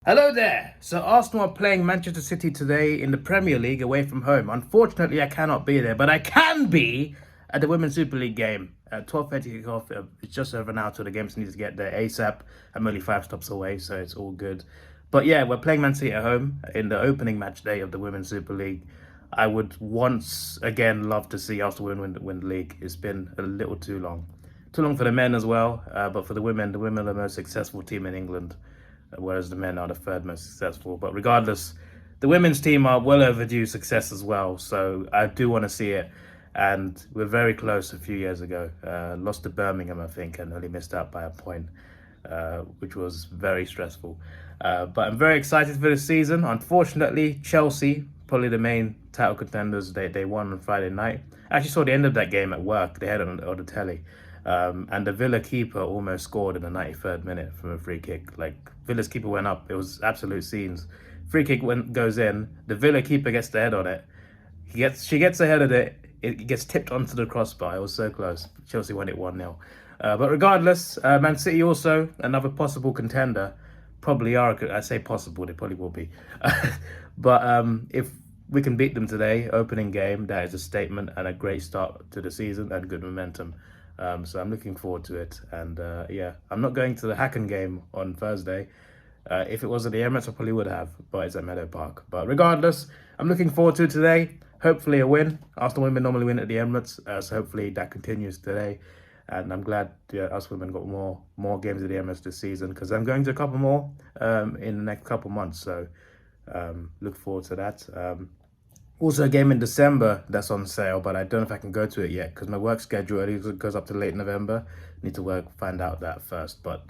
Hello there! So Arsenal are playing Manchester City today in the Premier League away from home. Unfortunately, I cannot be there, but I can be at the Women's Super League game. 12:30 kickoff. It's just over now till the games need to get there ASAP. I'm only 5 stops away, so it's all good. But yeah, we're playing Man City at home in the opening match day of the Women's Super League. I would once again love to see Arsenal win the league. It's been a little too long. Too long for the men as well, but for the women are the most successful team in England, whereas the men are the third most successful. But regardless, the women's team are well overdue success as well, so I do want to see it. And we're very close a few years ago. Lost to Birmingham, I think, and only missed out by a point, which was very stressful. But I'm very excited for this season. Unfortunately, Chelsea, probably the main title contenders, they won on Friday night. I actually saw the end of that game at work. They had it on the telly. And the Villa keeper almost scored in the 93rd minute from a free kick. Like, Villa's keeper went up. It was absolute scenes. Free kick goes in. The Villa keeper gets the head on it. She gets ahead of it. It gets tipped onto the crossbar. It was so close. Chelsea won it 1-0. But regardless, Man City also, another possible contender. Probably are. I say possible. They probably will be. But if we can beat them today, opening game, that is a statement and a great start to the season and good momentum. So I'm looking forward to it. And yeah, I'm not going to the Hacken game on Thursday. If it was at the Emirates, I probably would have, but it's at Meadow Park. But regardless, I'm looking forward to it today. Hopefully a win. Arsenal women normally win at the Emirates, so hopefully that continues today. And I'm glad us women got more games at the Emirates this season, because I'm going to a couple more in the next couple months. So look forward to that. Also a game in December that's on sale, but I don't know if I can go to it yet because my work schedule goes up to late November. Need to find out that first. But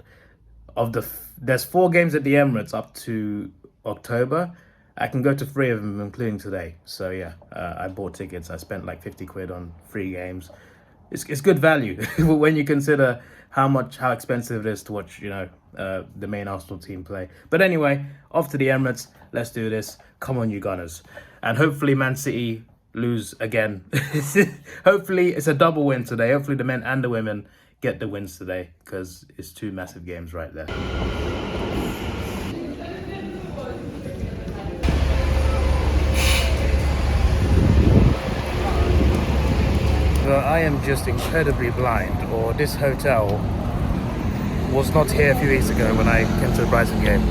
there's 4 games at the Emirates up to October. I can go to 3 of them, including today. So yeah, I bought tickets. I spent like 50 quid on 3 games. It's good value when you consider how expensive it is to watch, the main Arsenal team play. But anyway, off to the Emirates. Let's do this. Come on, you Gunners. And hopefully Man City lose again. Hopefully it's a double win today. Hopefully the men and the women get the wins today, because it's 2 massive games right there. Well, I am just incredibly blind, or this hotel was not here a few weeks ago when I came to the Brighton game.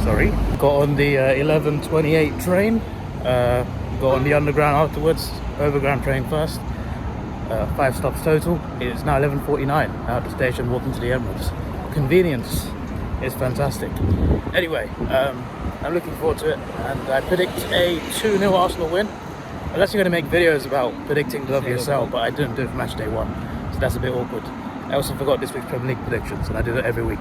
Sorry. Got on the 11:28 train, got on the underground afterwards, overground train first, 5 stops total. It's now 11:49, out of the station, walking to the Emirates. Convenience is fantastic. Anyway, I'm looking forward to it, and I predict a 2-0 Arsenal win. I was actually going to make videos about predicting the WSL, but I didn't do it for match day 1, so that's a bit awkward. I also forgot this week's Premier League predictions, and I do it every week.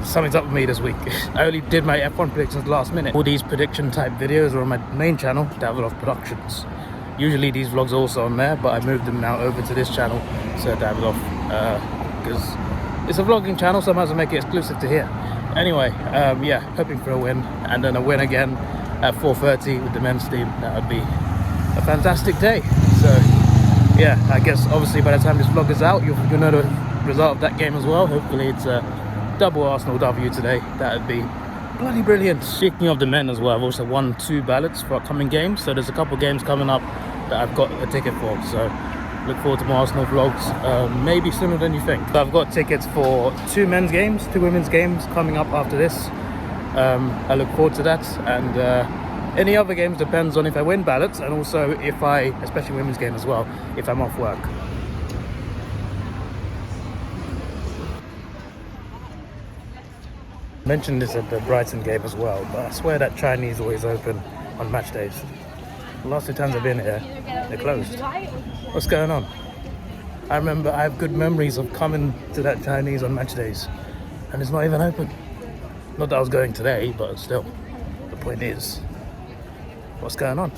Something's up with me this week. I only did my F1 predictions last minute. All these prediction type videos are on my main channel, Davidoff Productions. Usually these vlogs are also on there, but I moved them now over to this channel, so Davidoff, because it's a vlogging channel, so I might as well make it exclusive to here. Anyway, yeah, hoping for a win, and then a win again at 4:30 with the men's team. That would be a fantastic day. So yeah, I guess obviously by the time this vlog is out, you'll know the result of that game as well. Hopefully it's a double Arsenal W today. That would be bloody brilliant. Speaking of the men as well, I've also won 2 ballots for upcoming games, so there's a couple games coming up that I've got a ticket for, so look forward to more Arsenal vlogs, maybe sooner than you think. So I've got tickets for 2 men's games, 2 women's games coming up after this. I look forward to that, and any other games depends on if I win ballots, and also if especially women's game as well, if I'm off work. Mentioned this at the Brighton game as well, but I swear that Chinese always open on match days. The last 2 times I've been here, they're closed. What's going on? I remember I have good memories of coming to that Chinese on match days, and it's not even open. Not that I was going today, but still, the point is, what's going on?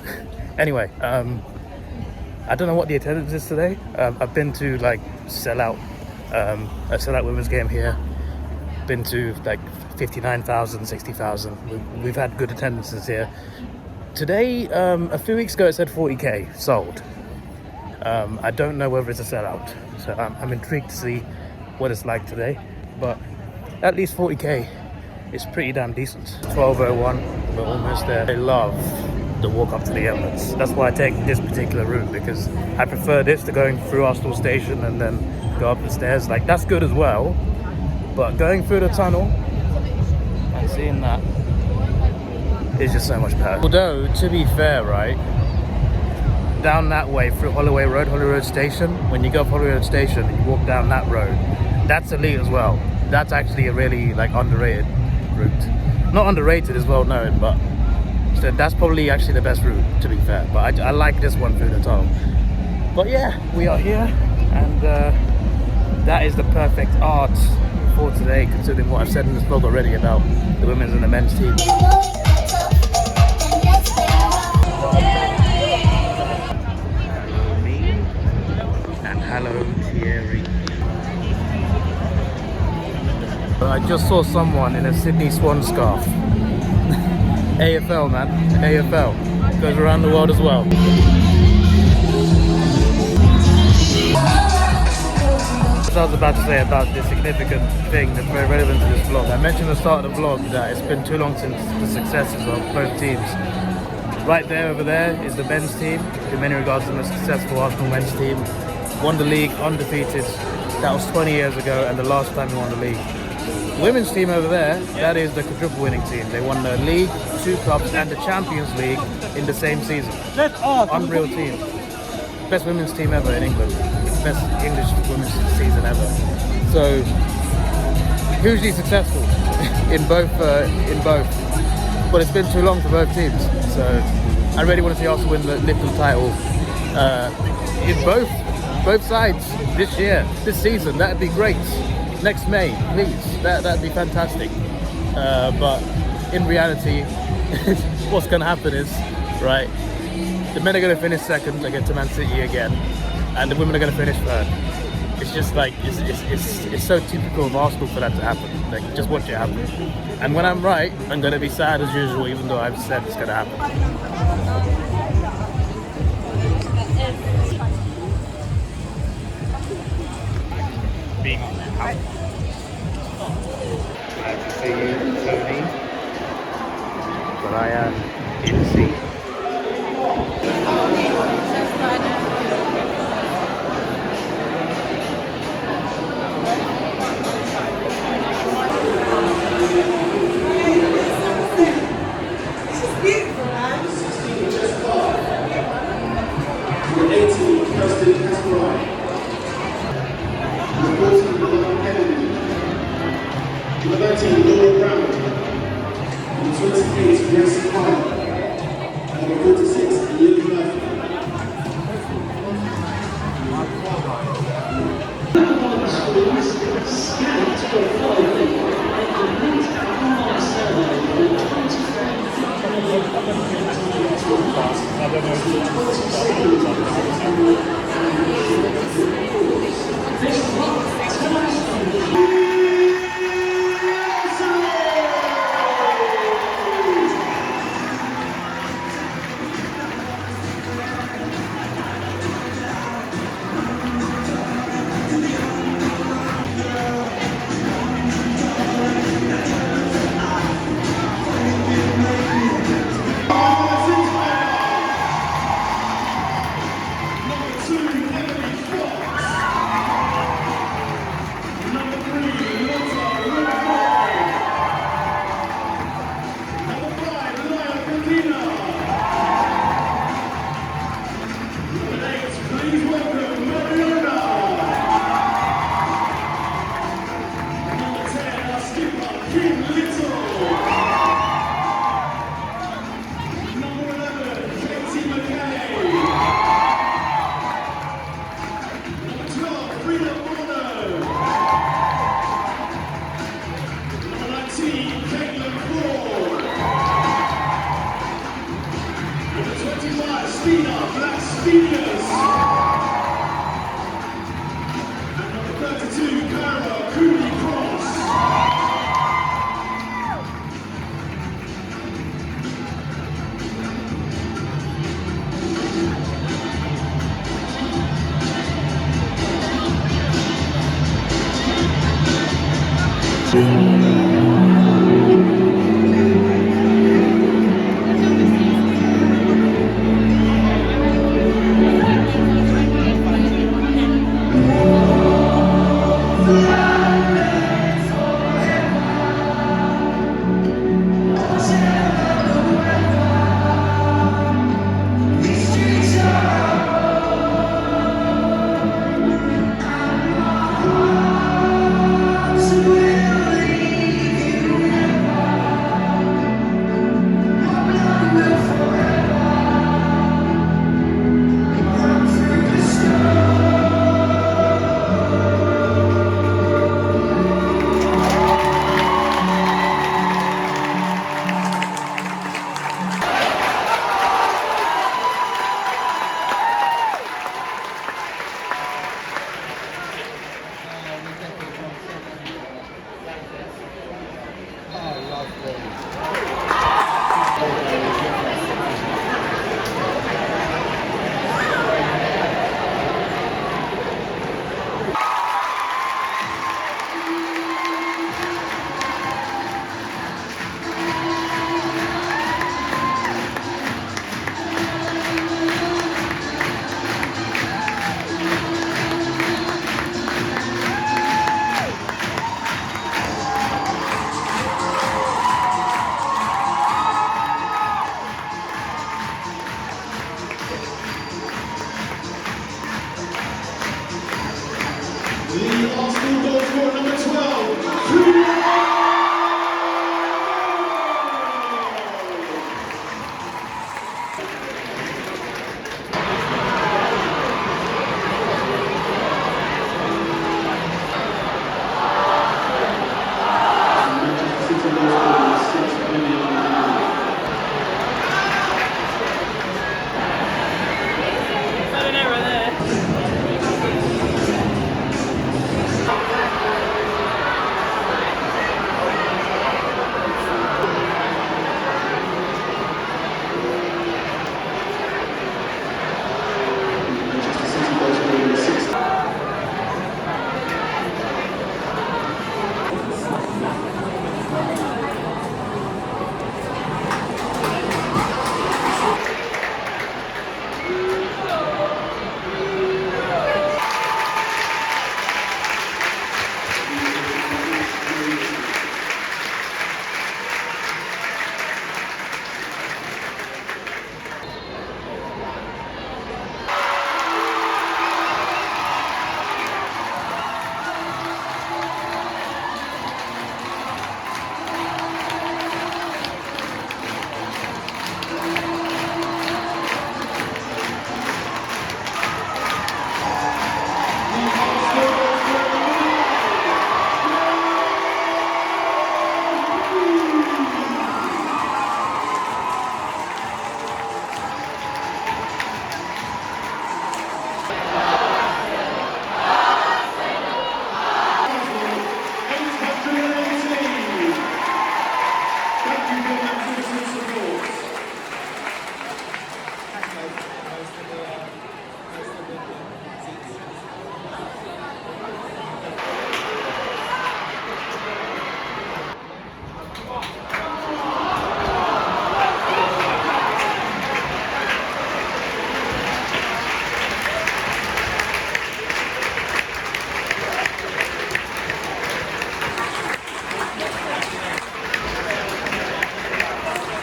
Anyway, I don't know what the attendance is today. I've been to like a sellout women's game here. Been to like 59,000, 60,000. We've had good attendances here. Today, a few weeks ago it said 40k sold. I don't know whether it's a sellout, so I'm intrigued to see what it's like today. But at least 40k is pretty damn decent. 12:01, we're almost there. I love the walk up to the Emirates. That's why I take this particular route, because I prefer this to going through Arsenal Station and then go up the stairs. Like, that's good as well, but going through the tunnel and seeing that is just so much better. Although, to be fair, right, down that way through Holloway Road Station, when you go up Holloway Road Station and you walk down that road, that's elite as well. That's actually a really like underrated route. Not underrated, is well known, but so that's probably actually the best route, to be fair. But I like this one through the tunnel. But yeah, we are here, and that is the perfect art for today, considering what I've said in this vlog already about the women's and the men's team. Hello, me, and hello, Thierry. I just saw someone in a Sydney Swan scarf. AFL, man, AFL goes around the world as well. As I was about to say about this significant thing that's very relevant to this vlog, I mentioned at the start of the vlog that it's been too long since the successes of both teams. Right there, over there, is the men's team, who many regards the most successful Arsenal men's team. Won the league undefeated. That was 20 years ago, and the last time we won the league. The women's team over there, that is the quadruple winning team. They won the league, 2 cups, and the Champions League in the same season. Unreal team. Best women's team ever in England. Best English women's season ever. So hugely successful in both. But it's been too long for both teams. So I really want to see Arsenal win the Liverpool title in both sides this year, this season. That'd be great. Next May, please. That'd be fantastic. But in reality, what's going to happen is, right, the men are going to finish second against Man City again, and the women are going to finish third. It's just like, it's so typical of Arsenal for that to happen. Like, just watch it happen. And when I'm right, I'm going to be sad as usual, even though I've said it's going to happen. Being out. Glad to see you, Sony. But I am in sea. This is beautiful, man. 16 just off. Number 18, Kirsten Kasparov. Number 14, Laura Kennedy. Number 19, Laura Brown. Number 28, Gracie Parker. And number 46, Lily Murphy. The Arsenal goal scorer number 12,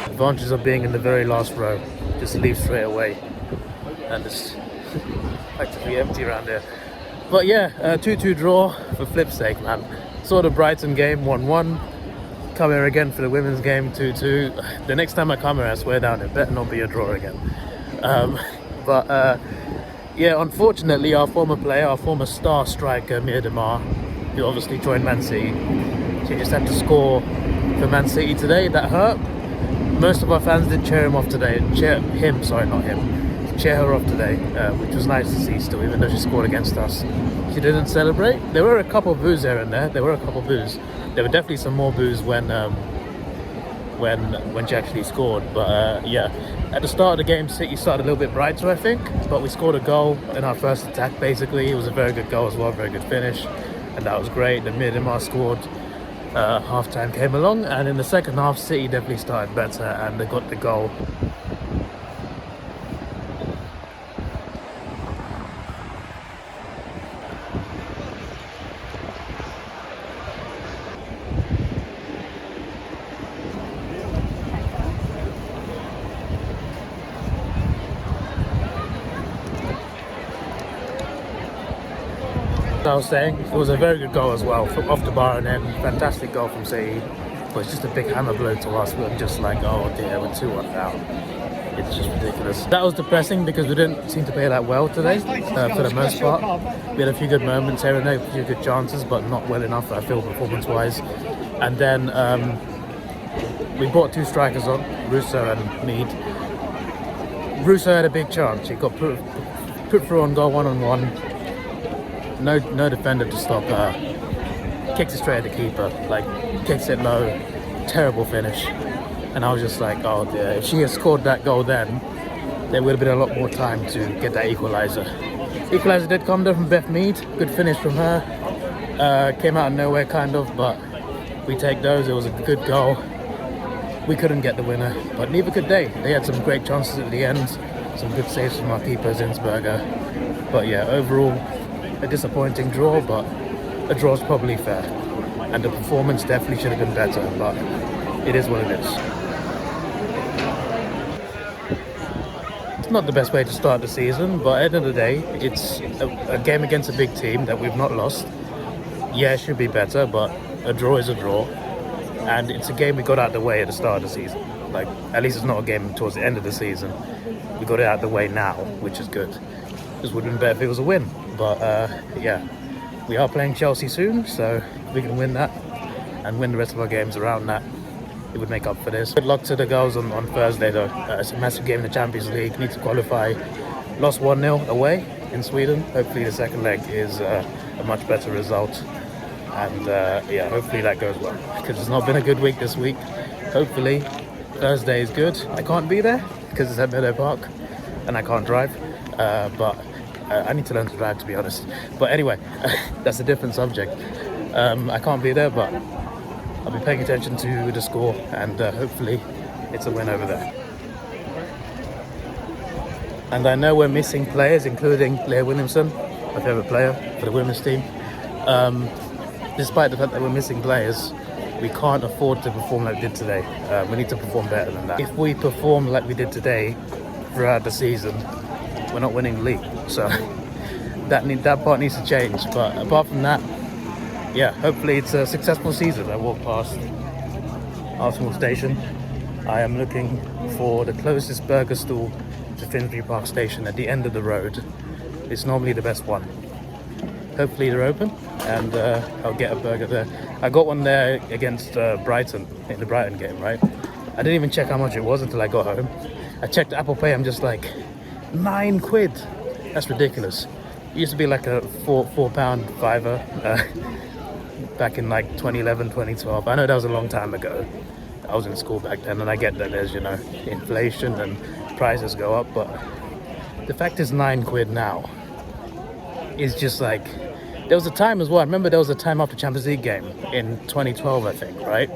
Advantages of being in the very last row. Just leave straight away. And it's practically empty around here. But yeah, 2-2 draw for flip's sake, man. Saw the Brighton game 1-1. Come here again for the women's game 2-2. The next time I come here, I swear down, it better not be a draw again. Yeah, unfortunately, our former player, our former star striker, Mia Demar, who obviously joined Man City, she just had to score for Man City today. That hurt. Most of our fans did cheer him off today. Cheer her off today, which was nice to see still, even though she scored against us. She didn't celebrate. There were a couple of boos here and there. There were definitely some more boos when she actually scored. But yeah, at the start of the game, City started a little bit brighter, I think. But we scored a goal in our first attack, basically. It was a very good goal as well, very good finish. And that was great. The Miedemar scored. Half-time came along, and in the second half, City definitely started better, and they got the goal. I was saying, it was a very good goal as well, from off the bar, and then fantastic goal from City. But it's just a big hammer blow to us. We're just like, oh dear, we're 2-1 down. It's just ridiculous. That was depressing because we didn't seem to play that well today, for the most part. We had a few good moments here and there, a few good chances, but not well enough, I feel, performance-wise. And then we brought two strikers on, Russo and Mead. Russo had a big chance. He got put through on goal one-on-one. No defender to stop her. Kicks it straight at the keeper, like kicks it low. terrible finish. And I was just like, oh dear, if she had scored that goal then, there would have been a lot more time to get that equaliser. Equaliser did come though from Beth Mead, good finish from her. Came out of nowhere kind of, but we take those. It was a good goal. We couldn't get the winner, but neither could they. They had some great chances at the end, some good saves from our keeper, Zinsberger. But yeah, overall, a disappointing draw, but a draw's probably fair. And the performance definitely should have been better, but it is what it is. It's not the best way to start the season, but at the end of the day, it's a game against a big team that we've not lost. Yeah, it should be better, but a draw is a draw. And it's a game we got out of the way at the start of the season. Like, at least it's not a game towards the end of the season. We got it out of the way now, which is good. This would have been better if it was a win. But yeah, we are playing Chelsea soon, so if we can win that and win the rest of our games around that, it would make up for this. Good luck to the girls on Thursday though. It's a massive game in the Champions League. Need to qualify. Lost 1-0 away in Sweden. Hopefully the second leg is a much better result. And yeah, hopefully that goes well, because it's not been a good week this week. Hopefully Thursday is good. I can't be there because it's at Meadow Park and I can't drive, but I need to learn to drive, to be honest. But anyway, that's a different subject. I can't be there, but I'll be paying attention to the score, and hopefully it's a win over there. And I know we're missing players, including Leah Williamson, my favourite player for the women's team. Despite the fact that we're missing players, we can't afford to perform like we did today. We need to perform better than that. If we perform like we did today throughout the season, we're not winning the league. So that part needs to change. But apart from that, yeah, hopefully it's a successful season. I walk past Arsenal Station. I am looking for the closest burger stall to Finsbury Park Station at the end of the road. It's normally the best one. Hopefully they're open, and I'll get a burger there. I got one there against Brighton in the Brighton game, right? I didn't even check how much it was until I got home. I checked Apple Pay. I'm just like, £9. That's ridiculous. It used to be like a £4 fiver back in like 2011, 2012. I know that was a long time ago. I was in school back then, and I get that there's, you know, inflation and prices go up, but the fact is £9 now is just like, there was a time as well. I remember there was a time after Champions League game in 2012, I think, right?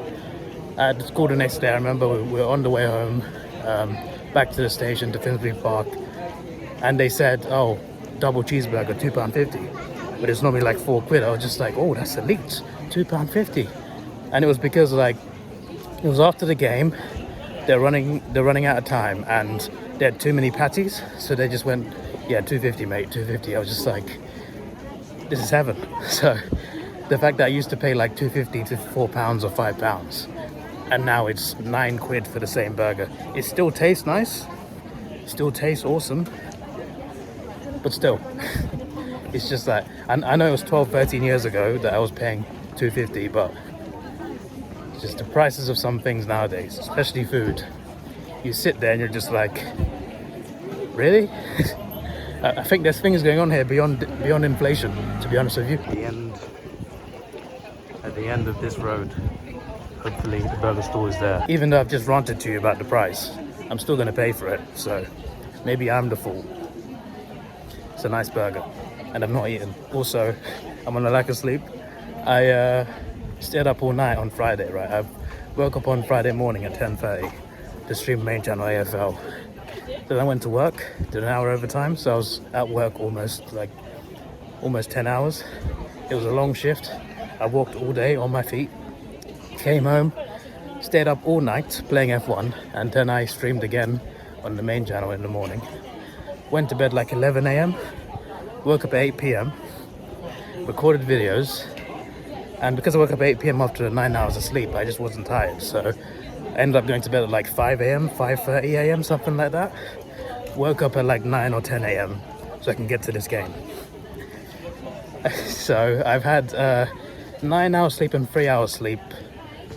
At school the next day, I remember we were on the way home, back to the station to Finsbury Park, and they said, oh, double cheeseburger, £2.50. But it's normally like £4. I was just like, oh, that's elite, £2.50. And it was because, like, it was after the game, they're running out of time, and they had too many patties, so they just went, yeah, £2.50, mate, £2.50. I was just like, this is heaven. So the fact that I used to pay like £2.50 to £4 or £5, and now it's £9 for the same burger. It still tastes nice, still tastes awesome, but still, it's just that, and I know it was 12, 13 years ago that I was paying £2.50, but it's just the prices of some things nowadays, especially food. You sit there and you're just like, really? I think there's things going on here beyond inflation, to be honest with you. At the end of this road, hopefully the burger store is there. Even though I've just ranted to you about the price, I'm still going to pay for it, so maybe I'm the fool. It's a nice burger, and I've not eaten. Also, I'm on a lack of sleep. I stayed up all night on Friday, right? I woke up on Friday morning at 10:30 to stream main channel AFL. Then I went to work, did an hour overtime, so I was at work almost 10 hours. It was a long shift. I walked all day on my feet, came home, stayed up all night playing F1, and then I streamed again on the main channel in the morning. Went to bed like 11 a.m, woke up at 8 p.m, recorded videos, and because I woke up at 8 p.m. after 9 hours of sleep, I just wasn't tired, so I ended up going to bed at like 5 a.m, 5:30 a.m, something like that. Woke up at like 9 or 10 a.m. so I can get to this game. So I've had 9 hours sleep and 3 hours sleep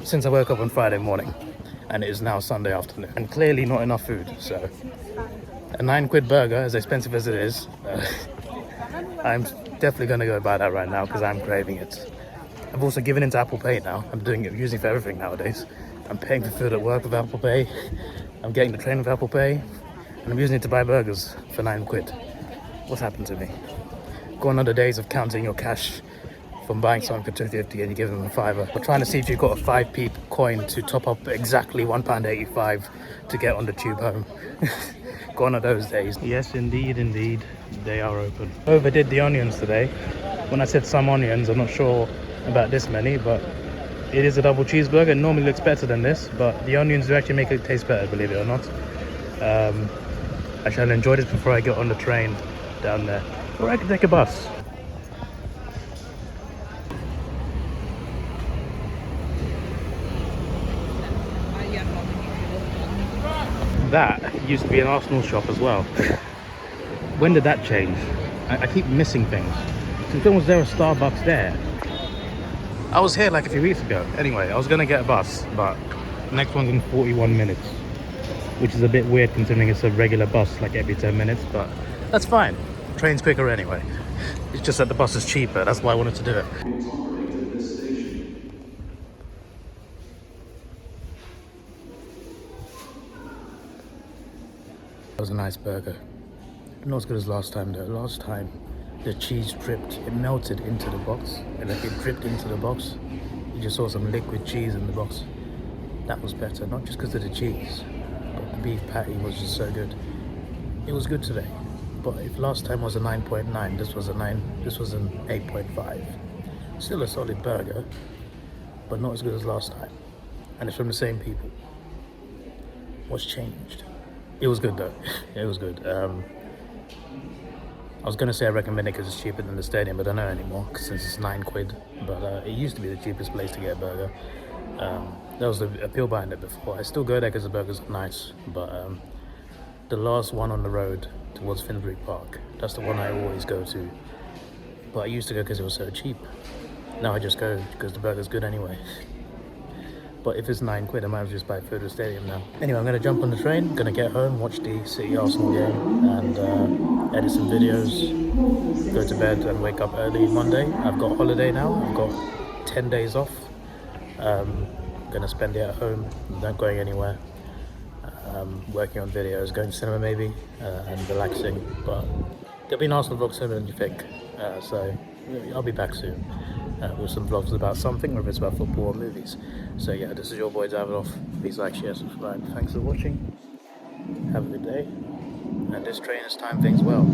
since I woke up on Friday morning, and it is now Sunday afternoon, and clearly not enough food. So a £9 burger, as expensive as it is, I'm definitely going to go buy that right now because I'm craving it. I've also given into Apple Pay now. I'm using it for everything nowadays. I'm paying for food at work with Apple Pay. I'm getting the train with Apple Pay. And I'm using it to buy burgers for 9 quid. What's happened to me? Gone are the days of counting your cash from buying something for 2.50 and you give them a fiver. We're trying to see if you've got a 5p coin to top up exactly £1.85 to get on the tube home. Gone are those days. Yes, indeed, they are open. Overdid the onions today. When I said some onions, I'm not sure about this many, but it is a double cheeseburger. It normally looks better than this, but the onions do actually make it taste better, believe it or not. I shall enjoy this before I get on the train down there. Or I can take a bus. That used to be an Arsenal shop as well. When did that change? I keep missing things. Since when was there a Starbucks there? I was here like a few weeks ago. Anyway, I was gonna get a bus, but the next one's in 41 minutes. Which is a bit weird considering it's a regular bus like every 10 minutes, but that's fine. Train's quicker anyway. It's just that the bus is cheaper, that's why I wanted to do it. That was a nice burger. Not as good as last time though. Last time the cheese dripped, it melted into the box, and if it dripped into the box, you just saw some liquid cheese in the box. That was better, not just because of the cheese, but the beef patty was just so good. It was good today, but if last time was a 9.9, this was an 8.5. Still a solid burger, but not as good as last time. And it's from the same people. What's changed? It was good though. It was good. I was gonna say I recommend it because it's cheaper than the stadium, but I don't know anymore since it's 9 quid. But it used to be the cheapest place to get a burger. That was the appeal behind it before. I still go there because the burgers are nice, but the last one on the road towards Finsbury Park, that's the one I always go to. But I used to go because it was so cheap. Now I just go because the burger's good anyway. But if it's 9 quid, I might as well just buy food at the stadium now. Anyway, I'm going to jump on the train, going to get home, watch the City Arsenal game, and edit some videos, go to bed and wake up early Monday. I've got holiday now, I've got 10 days off. Going to spend it at home, not going anywhere. Working on videos, going to cinema maybe, and relaxing. But there'll be an Arsenal vlog sooner than you think, so I'll be back soon. With some vlogs about something, or if it's about football or movies. So yeah, this is your boy Davidoff. Please like, share, subscribe. Thanks for watching. Have a good day. And this train has timed things well.